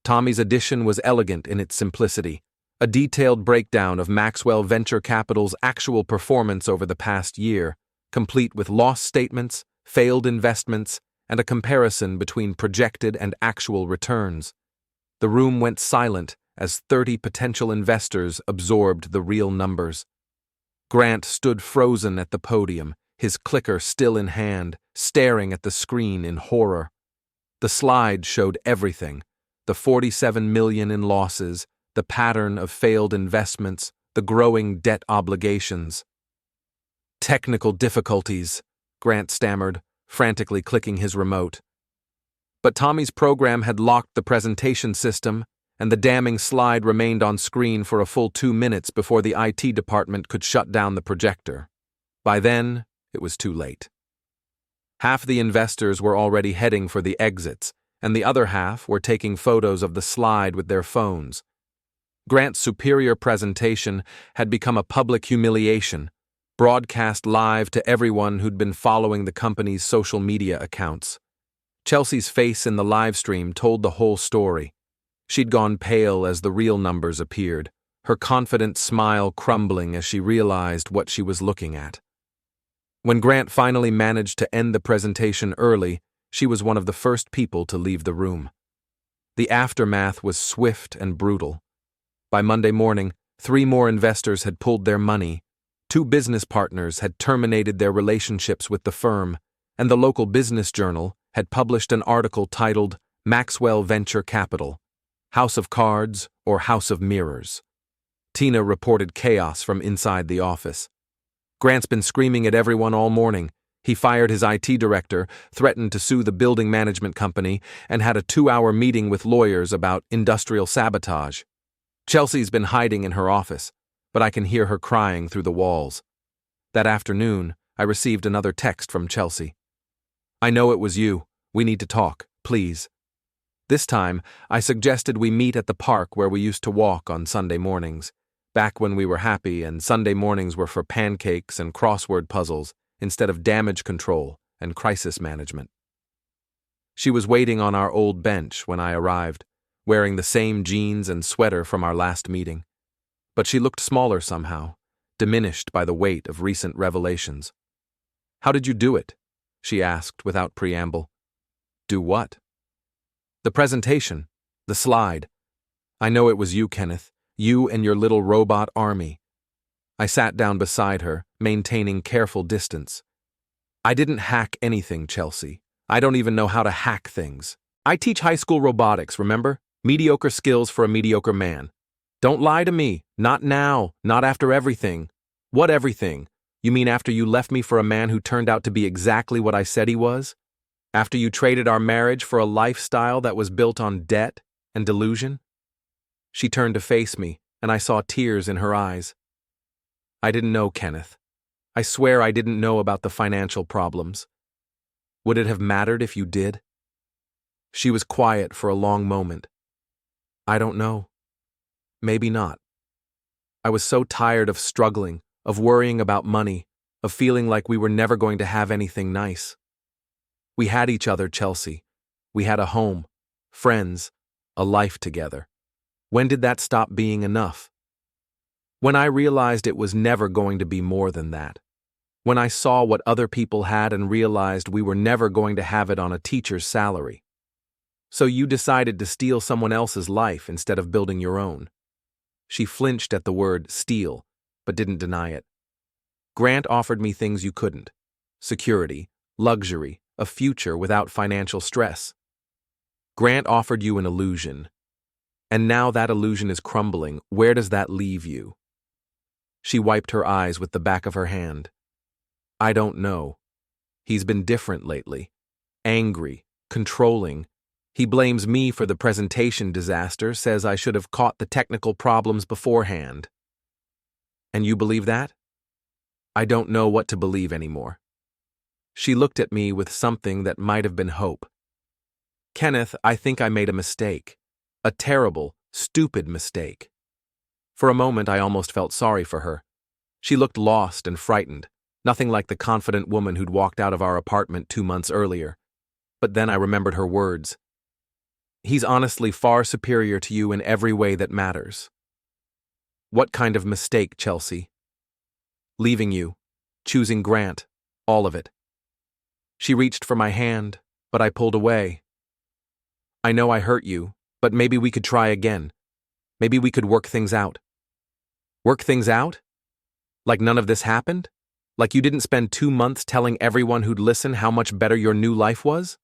Tommy's addition was elegant in its simplicity, a detailed breakdown of Maxwell Venture Capital's actual performance over the past year, complete with loss statements, failed investments, and a comparison between projected and actual returns. The room went silent as 30 potential investors absorbed the real numbers. Grant stood frozen at the podium, his clicker still in hand, staring at the screen in horror. The slide showed everything: the $47 million in losses, the pattern of failed investments, the growing debt obligations. Technical difficulties, Grant stammered, frantically clicking his remote. But Tommy's program had locked the presentation system, and the damning slide remained on screen for a full 2 minutes before the IT department could shut down the projector. By then, it was too late. Half the investors were already heading for the exits, and the other half were taking photos of the slide with their phones. Grant's superior presentation had become a public humiliation, broadcast live to everyone who'd been following the company's social media accounts. Chelsea's face in the live stream told the whole story. She'd gone pale as the real numbers appeared, her confident smile crumbling as she realized what she was looking at. When Grant finally managed to end the presentation early, she was one of the first people to leave the room. The aftermath was swift and brutal. By Monday morning, 3 more investors had pulled their money, 2 business partners had terminated their relationships with the firm, and the local business journal had published an article titled Maxwell Venture Capital, House of Cards or House of Mirrors. Tina reported chaos from inside the office. Grant's been screaming at everyone all morning. He fired his IT director, threatened to sue the building management company, and had a 2-hour meeting with lawyers about industrial sabotage. Chelsea's been hiding in her office, but I can hear her crying through the walls. That afternoon, I received another text from Chelsea. "I know it was you. We need to talk, please." This time, I suggested we meet at the park where we used to walk on Sunday mornings, back when we were happy and Sunday mornings were for pancakes and crossword puzzles instead of damage control and crisis management. She was waiting on our old bench when I arrived, wearing the same jeans and sweater from our last meeting. But she looked smaller somehow, diminished by the weight of recent revelations. "How did you do it?" she asked without preamble. "Do what?" "The presentation, the slide. I know it was you, Kenneth, you and your little robot army." I sat down beside her, maintaining careful distance. "I didn't hack anything, Chelsea. I don't even know how to hack things. I teach high school robotics, remember? Mediocre skills for a mediocre man. Don't lie to me. Not now. Not after everything." "What everything? You mean after you left me for a man who turned out to be exactly what I said he was? After you traded our marriage for a lifestyle that was built on debt and delusion?" She turned to face me, and I saw tears in her eyes. "I didn't know, Kenneth. I swear I didn't know about the financial problems. Would it have mattered if you did?" She was quiet for a long moment. "I don't know. Maybe not. I was so tired of struggling, of worrying about money, of feeling like we were never going to have anything nice. We had each other, Chelsea. We had a home, friends, a life together. When did that stop being enough? When I realized it was never going to be more than that. When I saw what other people had and realized we were never going to have it on a teacher's salary. So you decided to steal someone else's life instead of building your own." She flinched at the word steal, but didn't deny it. "Grant offered me things you couldn't. Security, luxury, a future without financial stress. Grant offered you an illusion. And now that illusion is crumbling. Where does that leave you?" She wiped her eyes with the back of her hand. "I don't know. He's been different lately. Angry, controlling. He blames me for the presentation disaster, says I should have caught the technical problems beforehand." "And you believe that?" "I don't know what to believe anymore." She looked at me with something that might have been hope. "Kenneth, I think I made a mistake. A terrible, stupid mistake." For a moment, I almost felt sorry for her. She looked lost and frightened, nothing like the confident woman who'd walked out of our apartment 2 months earlier. But then I remembered her words. "He's honestly far superior to you in every way that matters." "What kind of mistake, Chelsea?" "Leaving you, choosing Grant, all of it." She reached for my hand, but I pulled away. "I know I hurt you, but maybe we could try again. Maybe we could work things out." "Work things out? Like none of this happened? Like you didn't spend 2 months telling everyone who'd listen how much better your new life was?"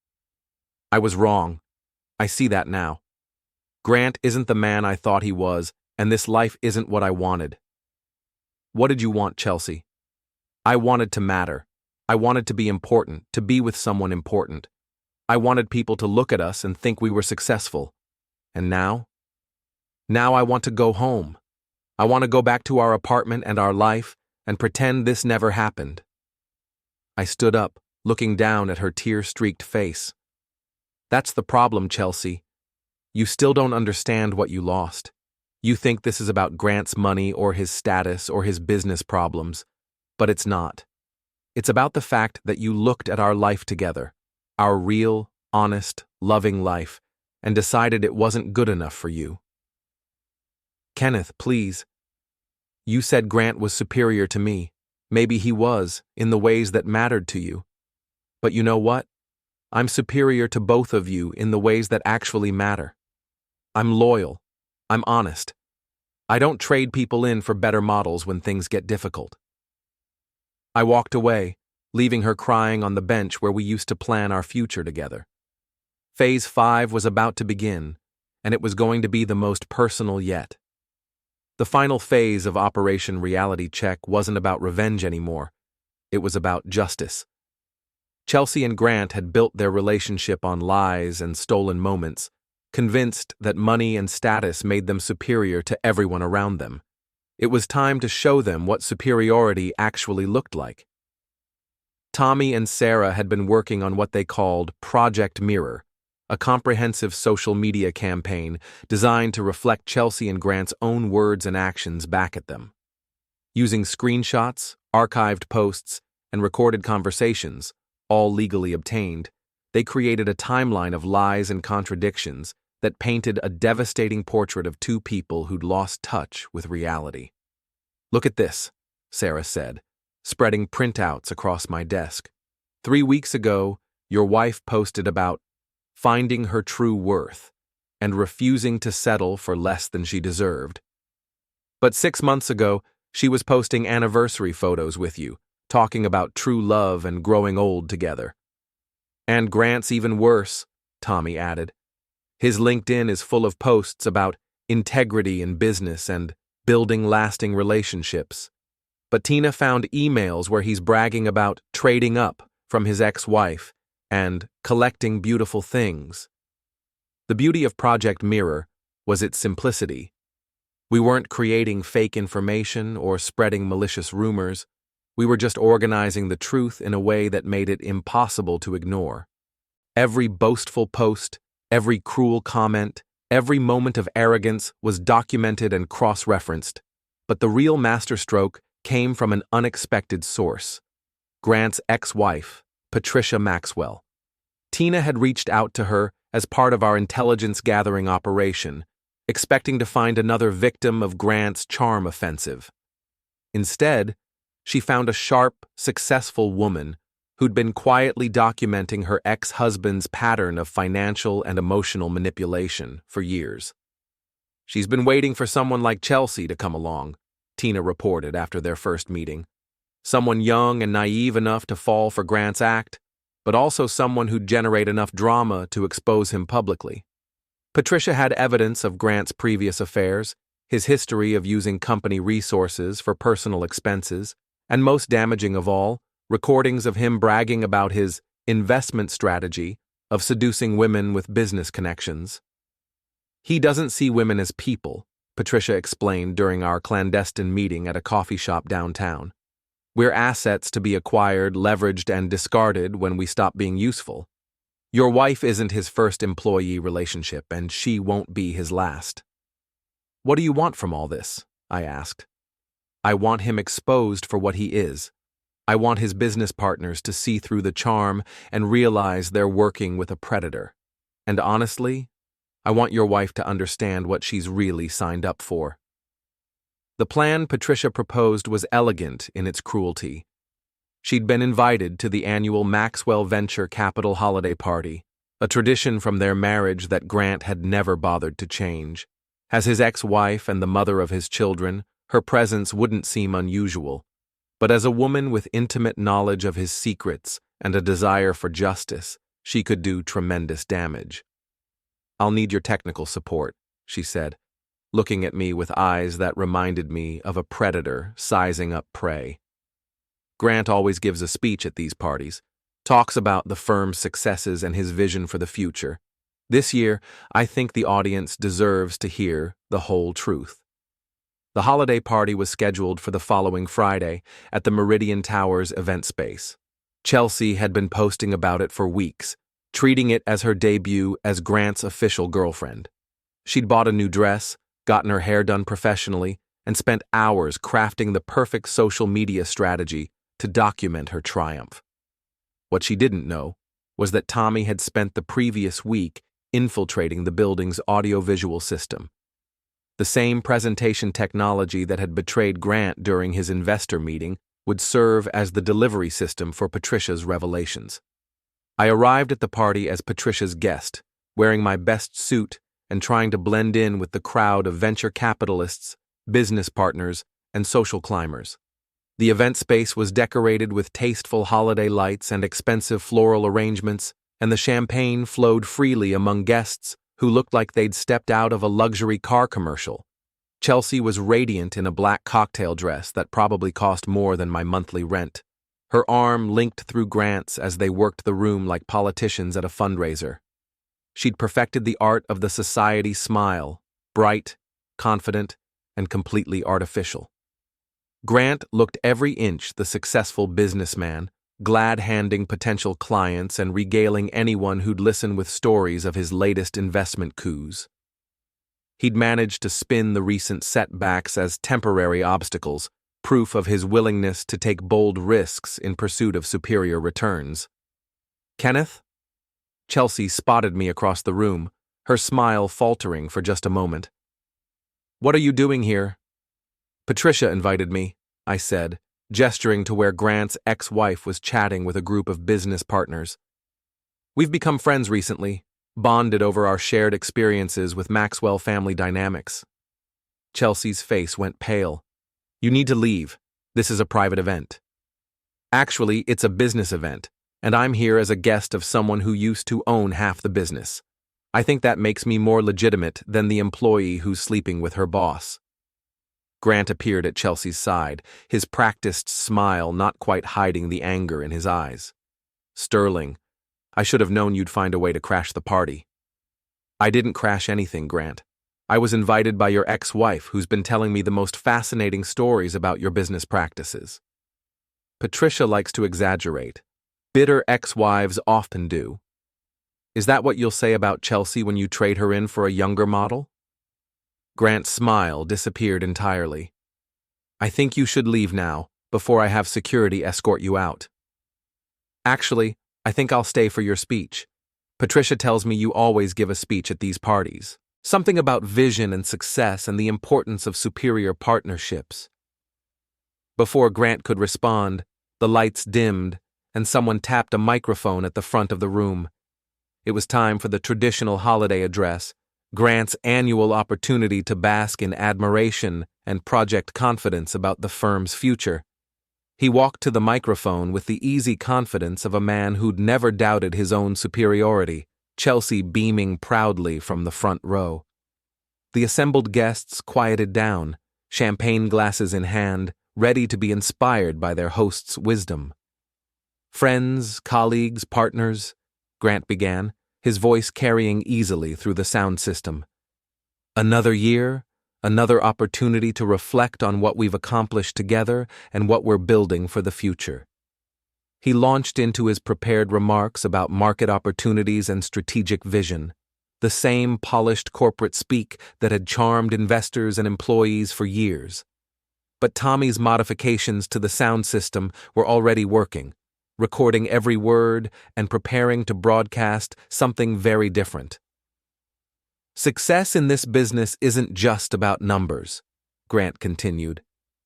"I was wrong. I see that now. Grant isn't the man I thought he was, and this life isn't what I wanted." "What did you want, Chelsea?" "I wanted to matter. I wanted to be important, to be with someone important. I wanted people to look at us and think we were successful. And now? Now I want to go home. I want to go back to our apartment and our life and pretend this never happened." I stood up, looking down at her tear-streaked face. "That's the problem, Chelsea. You still don't understand what you lost. You think this is about Grant's money or his status or his business problems, but it's not. It's about the fact that you looked at our life together, our real, honest, loving life, and decided it wasn't good enough for you." "Kenneth, please. You said Grant was superior to me. Maybe he was, in the ways that mattered to you. But you know what? I'm superior to both of you in the ways that actually matter. I'm loyal. I'm honest. I don't trade people in for better models when things get difficult." I walked away, leaving her crying on the bench where we used to plan our future together. Phase 5 was about to begin, and it was going to be the most personal yet. The final phase of Operation Reality Check wasn't about revenge anymore. It was about justice. Chelsea and Grant had built their relationship on lies and stolen moments, convinced that money and status made them superior to everyone around them. It was time to show them what superiority actually looked like. Tommy and Sarah had been working on what they called Project Mirror, a comprehensive social media campaign designed to reflect Chelsea and Grant's own words and actions back at them. Using screenshots, archived posts, and recorded conversations, all legally obtained, they created a timeline of lies and contradictions that painted a devastating portrait of two people who'd lost touch with reality. "Look at this," Sarah said, spreading printouts across my desk. "3 weeks ago, your wife posted about finding her true worth and refusing to settle for less than she deserved. But 6 months ago, she was posting anniversary photos with you, talking about true love and growing old together. And Grant's even worse," Tommy added. "His LinkedIn is full of posts about integrity in business and building lasting relationships. But Tina found emails where he's bragging about trading up from his ex-wife and collecting beautiful things." The beauty of Project Mirror was its simplicity. We weren't creating fake information or spreading malicious rumors. We were just organizing the truth in a way that made it impossible to ignore. Every boastful post, every cruel comment, every moment of arrogance was documented and cross-referenced, but the real masterstroke came from an unexpected source: Grant's ex-wife, Patricia Maxwell. Tina had reached out to her as part of our intelligence-gathering operation, expecting to find another victim of Grant's charm offensive. Instead, she found a sharp, successful woman who'd been quietly documenting her ex-husband's pattern of financial and emotional manipulation for years. "She's been waiting for someone like Chelsea to come along," Tina reported after their first meeting. "Someone young and naive enough to fall for Grant's act, but also someone who'd generate enough drama to expose him publicly." Patricia had evidence of Grant's previous affairs, his history of using company resources for personal expenses, and most damaging of all, recordings of him bragging about his investment strategy of seducing women with business connections. "He doesn't see women as people," Patricia explained during our clandestine meeting at a coffee shop downtown. "We're assets to be acquired, leveraged, and discarded when we stop being useful. Your wife isn't his first employee relationship, and she won't be his last." "What do you want from all this?" I asked. "I want him exposed for what he is. I want his business partners to see through the charm and realize they're working with a predator. And honestly, I want your wife to understand what she's really signed up for." The plan Patricia proposed was elegant in its cruelty. She'd been invited to the annual Maxwell Venture Capital holiday party, a tradition from their marriage that Grant had never bothered to change. As his ex-wife and the mother of his children, her presence wouldn't seem unusual. But as a woman with intimate knowledge of his secrets and a desire for justice, she could do tremendous damage. "I'll need your technical support," she said. looking at me with eyes that reminded me of a predator sizing up prey. Grant always gives a speech at these parties, talks about the firm's successes and his vision for the future. This year, I think the audience deserves to hear the whole truth. The holiday party was scheduled for the following Friday at the Meridian Towers event space. Chelsea had been posting about it for weeks, treating it as her debut as Grant's official girlfriend. She'd bought a new dress, gotten her hair done professionally, and spent hours crafting the perfect social media strategy to document her triumph. What she didn't know was that Tommy had spent the previous week infiltrating the building's audiovisual system. The same presentation technology that had betrayed Grant during his investor meeting would serve as the delivery system for Patricia's revelations. I arrived at the party as Patricia's guest, wearing my best suit and trying to blend in with the crowd of venture capitalists, business partners, and social climbers. The event space was decorated with tasteful holiday lights and expensive floral arrangements, and the champagne flowed freely among guests who looked like they'd stepped out of a luxury car commercial. Chelsea was radiant in a black cocktail dress that probably cost more than my monthly rent. Her arm linked through Grant's as they worked the room like politicians at a fundraiser. She'd perfected the art of the society smile, bright, confident, and completely artificial. Grant looked every inch the successful businessman, glad-handing potential clients and regaling anyone who'd listen with stories of his latest investment coups. He'd managed to spin the recent setbacks as temporary obstacles, proof of his willingness to take bold risks in pursuit of superior returns. "Kenneth?" Chelsea spotted me across the room, her smile faltering for just a moment. "What are you doing here?" "Patricia invited me," I said, gesturing to where Grant's ex-wife was chatting with a group of business partners. "We've become friends recently, bonded over our shared experiences with Maxwell Family Dynamics." Chelsea's face went pale. "You need to leave. This is a private event." "Actually, it's a business event, and I'm here as a guest of someone who used to own half the business. I think that makes me more legitimate than the employee who's sleeping with her boss." Grant appeared at Chelsea's side, his practiced smile not quite hiding the anger in his eyes. "Sterling, I should have known you'd find a way to crash the party." "I didn't crash anything, Grant. I was invited by your ex-wife who's been telling me the most fascinating stories about your business practices." Patricia likes to exaggerate. Bitter ex-wives often do. "Is that what you'll say about Chelsea when you trade her in for a younger model?" Grant's smile disappeared entirely. "I think you should leave now, before I have security escort you out." "Actually, I think I'll stay for your speech. Patricia tells me you always give a speech at these parties. Something about vision and success and the importance of superior partnerships." Before Grant could respond, the lights dimmed and someone tapped a microphone at the front of the room. It was time for the traditional holiday address, Grant's annual opportunity to bask in admiration and project confidence about the firm's future. He walked to the microphone with the easy confidence of a man who'd never doubted his own superiority, Chelsea beaming proudly from the front row. The assembled guests quieted down, champagne glasses in hand, ready to be inspired by their host's wisdom. "Friends, colleagues, partners," Grant began, his voice carrying easily through the sound system. "Another year, another opportunity to reflect on what we've accomplished together and what we're building for the future." He launched into his prepared remarks about market opportunities and strategic vision, the same polished corporate speak that had charmed investors and employees for years. But Tommy's modifications to the sound system were already working, recording every word and preparing to broadcast something very different. "Success in this business isn't just about numbers," Grant continued.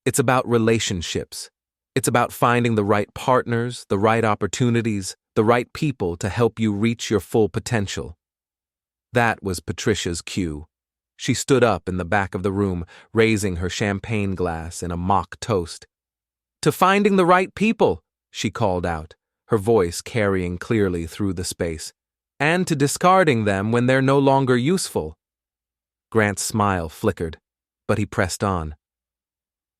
"It's about relationships. It's about finding the right partners, the right opportunities, the right people to help you reach your full potential." That was Patricia's cue. She stood up in the back of the room, raising her champagne glass in a mock toast. "To finding the right people," she called out, her voice carrying clearly through the space, "and to discarding them when they're no longer useful." Grant's smile flickered, but he pressed on.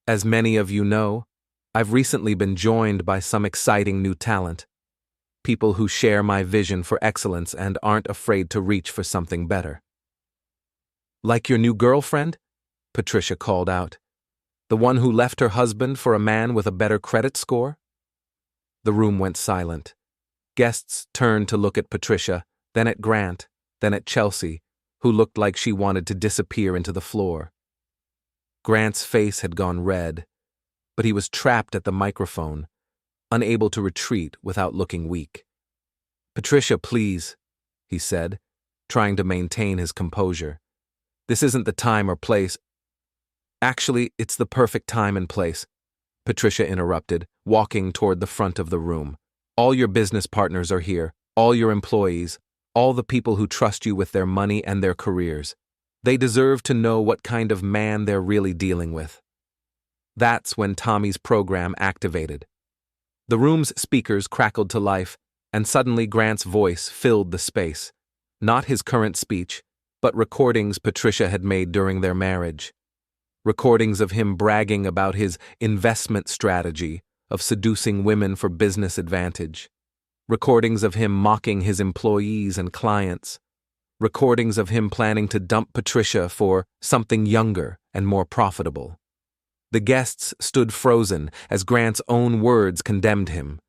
As many of you know, I've recently been joined by some exciting new talent. People who share my vision for excellence and aren't afraid to reach for something better. Like your new girlfriend? Patricia called out. The one who left her husband for a man with a better credit score? The room went silent. Guests turned to look at Patricia, then at Grant, then at Chelsea, who looked like she wanted to disappear into the floor. Grant's face had gone red, but he was trapped at the microphone, unable to retreat without looking weak. Patricia, please, he said, trying to maintain his composure. This isn't the time or place. Actually, it's the perfect time and place, Patricia interrupted, walking toward the front of the room. All your business partners are here, all your employees, all the people who trust you with their money and their careers. They deserve to know what kind of man they're really dealing with. That's when Tommy's program activated. The room's speakers crackled to life, and suddenly Grant's voice filled the space. Not his current speech, but recordings Patricia had made during their marriage. Recordings of him bragging about his investment strategy of seducing women for business advantage. Recordings of him mocking his employees and clients. Recordings of him planning to dump Patricia for something younger and more profitable. The guests stood frozen as Grant's own words condemned him.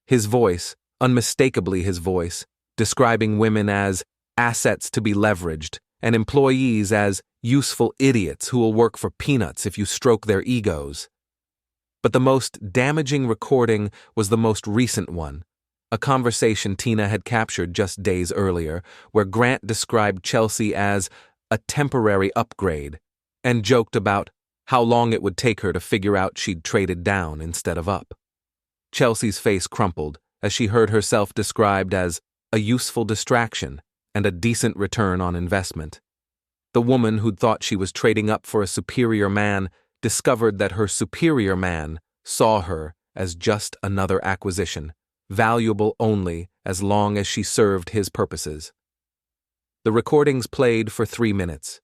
His voice, unmistakably his voice, describing women as assets to be leveraged and employees as useful idiots who will work for peanuts if you stroke their egos. But the most damaging recording was the most recent one. A conversation Tina had captured just days earlier, where Grant described Chelsea as a temporary upgrade and joked about how long it would take her to figure out she'd traded down instead of up. Chelsea's face crumpled as she heard herself described as a useful distraction and a decent return on investment. The woman who'd thought she was trading up for a superior man discovered that her superior man saw her as just another acquisition, valuable only as long as she served his purposes. The recordings played for 3 minutes.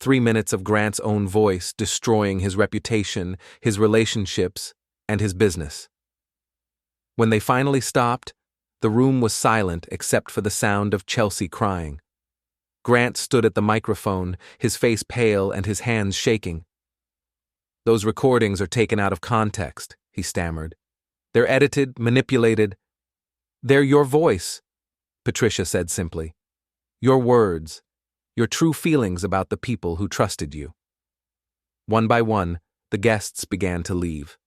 3 minutes of Grant's own voice destroying his reputation, his relationships, and his business. When they finally stopped, the room was silent except for the sound of Chelsea crying. Grant stood at the microphone, his face pale and his hands shaking. Those recordings are taken out of context, he stammered. They're edited, manipulated. They're your voice, Patricia said simply. Your words, your true feelings about the people who trusted you. One by one, the guests began to leave.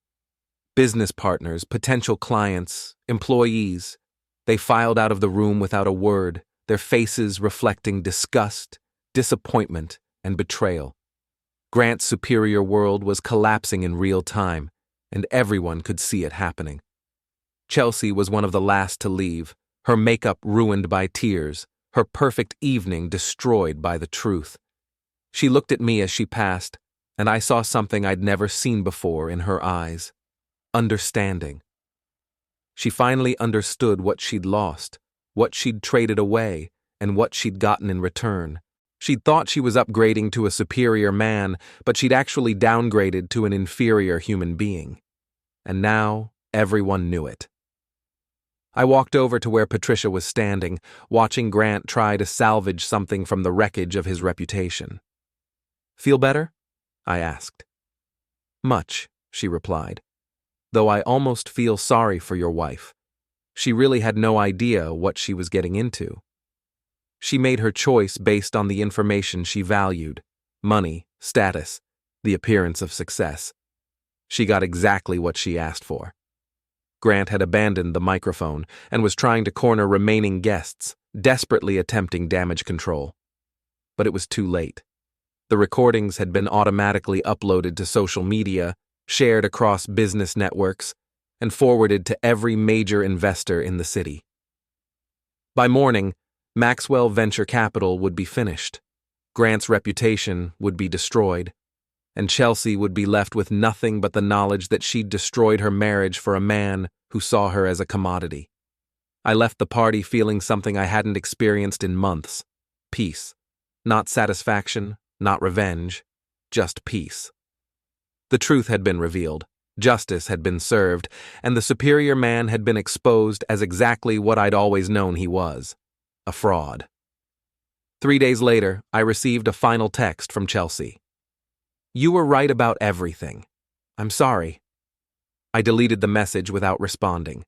Business partners, potential clients, employees. They filed out of the room without a word, their faces reflecting disgust, disappointment, and betrayal. Grant's superior world was collapsing in real time, and everyone could see it happening. Chelsea was one of the last to leave, her makeup ruined by tears, her perfect evening destroyed by the truth. She looked at me as she passed, and I saw something I'd never seen before in her eyes. Understanding. She finally understood what she'd lost, what she'd traded away, and what she'd gotten in return. She'd thought she was upgrading to a superior man, but she'd actually downgraded to an inferior human being. And now, everyone knew it. I walked over to where Patricia was standing, watching Grant try to salvage something from the wreckage of his reputation. Feel better? I asked. Much, she replied. Though I almost feel sorry for your wife. She really had no idea what she was getting into. She made her choice based on the information she valued: money, status, the appearance of success. She got exactly what she asked for. Grant had abandoned the microphone and was trying to corner remaining guests, desperately attempting damage control. But it was too late. The recordings had been automatically uploaded to social media, shared across business networks, and forwarded to every major investor in the city. By morning, Maxwell Venture Capital would be finished. Grant's reputation would be destroyed, and Chelsea would be left with nothing but the knowledge that she'd destroyed her marriage for a man who saw her as a commodity. I left the party feeling something I hadn't experienced in months: peace. Not satisfaction, not revenge, just peace. The truth had been revealed, justice had been served, and the superior man had been exposed as exactly what I'd always known he was, a fraud. 3 days later, I received a final text from Chelsea. "You were right about everything. I'm sorry." I deleted the message without responding.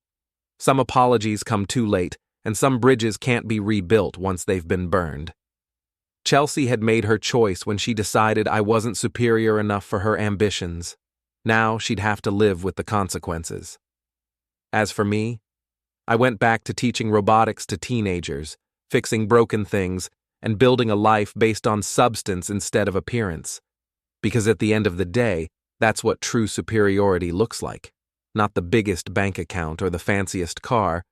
Some apologies come too late, and some bridges can't be rebuilt once they've been burned. Chelsea had made her choice when she decided I wasn't superior enough for her ambitions. Now she'd have to live with the consequences. As for me, I went back to teaching robotics to teenagers, fixing broken things, and building a life based on substance instead of appearance. Because at the end of the day, that's what true superiority looks like. Not the biggest bank account or the fanciest car,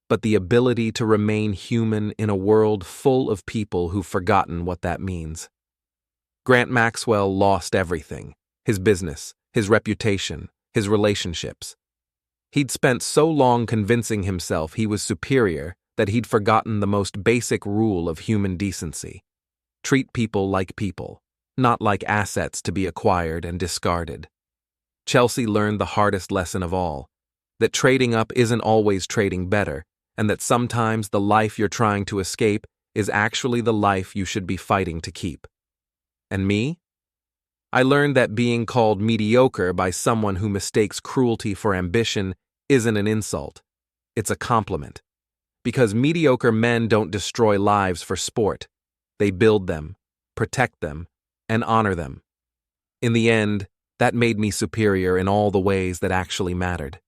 but the ability to remain human in a world full of people who've forgotten what that means. Grant Maxwell lost everything: his business, his reputation, his relationships. He'd spent so long convincing himself he was superior that he'd forgotten the most basic rule of human decency: treat people like people, not like assets to be acquired and discarded. Chelsea learned the hardest lesson of all, that trading up isn't always trading better, and that sometimes the life you're trying to escape is actually the life you should be fighting to keep. And me? I learned that being called mediocre by someone who mistakes cruelty for ambition isn't an insult. It's a compliment. Because mediocre men don't destroy lives for sport. They build them, protect them, and honor them. In the end, that made me superior in all the ways that actually mattered.